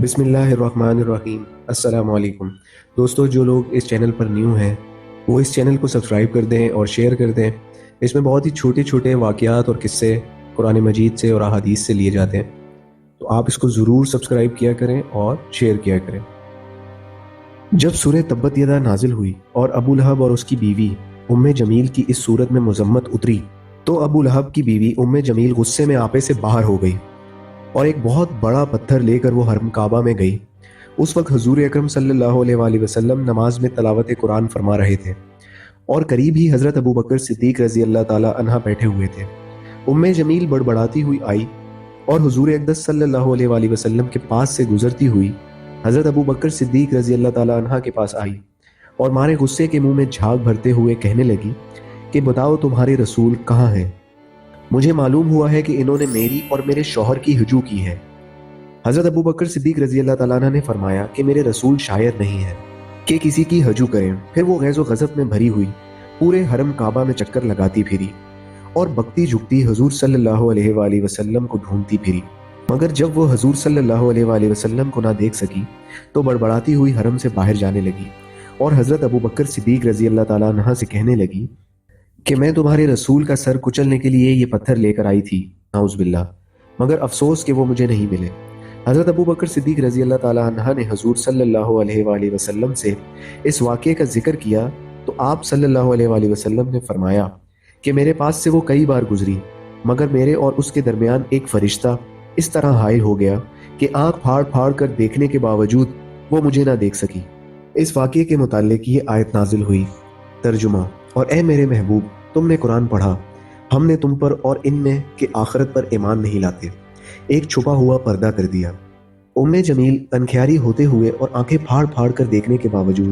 بسم اللہ الرحمن الرحیم۔ السلام علیکم دوستو، جو لوگ اس چینل پر نیو ہیں وہ اس چینل کو سبسکرائب کر دیں اور شیئر کر دیں۔ اس میں بہت ہی چھوٹے چھوٹے واقعات اور قصے قرآن مجید سے اور احادیث سے لیے جاتے ہیں، تو آپ اس کو ضرور سبسکرائب کیا کریں اور شیئر کیا کریں۔ جب سورہ تبت یدا نازل ہوئی اور ابو لہب اور اس کی بیوی ام جمیل کی اس صورت میں مذمت اتری تو ابو لہب کی بیوی ام جمیل غصے میں آپے سے باہر ہو گئی اور ایک بہت بڑا پتھر لے کر وہ حرم کعبہ میں گئی۔ اس وقت حضور اکرم صلی اللہ علیہ وآلہ وسلم نماز میں تلاوت قرآن فرما رہے تھے اور قریب ہی حضرت ابو بکر صدیق رضی اللہ تعالی عنہ بیٹھے ہوئے تھے۔ ام جمیل بڑبڑاتی ہوئی آئی اور حضور اقدس صلی اللہ علیہ وآلہ وسلم کے پاس سے گزرتی ہوئی حضرت ابو بکر صدیق رضی اللہ تعالی عنہ کے پاس آئی اور مارے غصے کے منہ میں جھاگ بھرتے ہوئے کہنے لگی کہ بتاؤ تمہارے رسول کہاں ہیں؟ مجھے معلوم ہوا ہے کہ انہوں نے میری اور میرے شوہر کی ہجو کی ہے۔ حضرت ابو بکر صدیق رضی اللہ تعالیٰ عنہ نے فرمایا کہ میرے رسول شاعر نہیں ہیں کہ کسی کی ہجو کریں۔ پھر وہ غیظ و غضب میں بھری ہوئی پورے حرم کعبہ میں چکر لگاتی پھری اور بکتی جھکتی حضور صلی اللہ علیہ وآلہ وسلم کو ڈھونڈتی پھری، مگر جب وہ حضور صلی اللہ علیہ وآلہ وسلم کو نہ دیکھ سکی تو بڑبڑاتی ہوئی حرم سے باہر جانے لگی اور حضرت ابو بکر صدیق رضی اللہ تعالیٰ عنہ سے کہنے لگی کہ میں تمہارے رسول کا سر کچلنے کے لیے یہ پتھر لے کر آئی تھی، نعوذ باللہ، مگر افسوس کہ وہ مجھے نہیں ملے۔ حضرت ابو بکر صدیق رضی اللہ تعالیٰ عنہ نے حضور صلی اللہ علیہ وآلہ وسلم سے اس واقعے کا ذکر کیا تو آپ صلی اللہ علیہ وآلہ وسلم نے فرمایا کہ میرے پاس سے وہ کئی بار گزری، مگر میرے اور اس کے درمیان ایک فرشتہ اس طرح حائل ہو گیا کہ آنکھ پھاڑ پھاڑ کر دیکھنے کے باوجود وہ مجھے نہ دیکھ سکی۔ اس واقعے کے متعلق یہ آیت نازل ہوئی۔ ترجمہ: اور اے میرے محبوب، تم نے قرآن پڑھا، ہم نے تم پر اور ان میں کہ آخرت پر ایمان نہیں لاتے ایک چھپا ہوا پردہ کر دیا۔ ام جمیل انکھیاری ہوتے ہوئے اور آنکھیں پھاڑ پھاڑ کر دیکھنے کے باوجود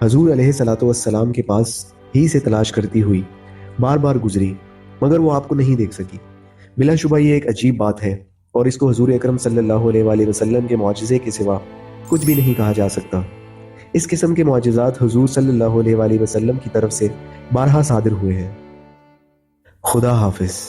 حضور علیہ الصلوۃ والسلام کے پاس ہی سے تلاش کرتی ہوئی بار بار گزری، مگر وہ آپ کو نہیں دیکھ سکی۔ بلا شبہ یہ ایک عجیب بات ہے اور اس کو حضور اکرم صلی اللہ علیہ وآلہ وسلم کے معجزے کے سوا کچھ بھی نہیں کہا جا سکتا۔ اس قسم کے معجزات حضور صلی اللہ علیہ وآلہ وسلم کی طرف سے بارہا صادر ہوئے ہیں۔ خدا حافظ۔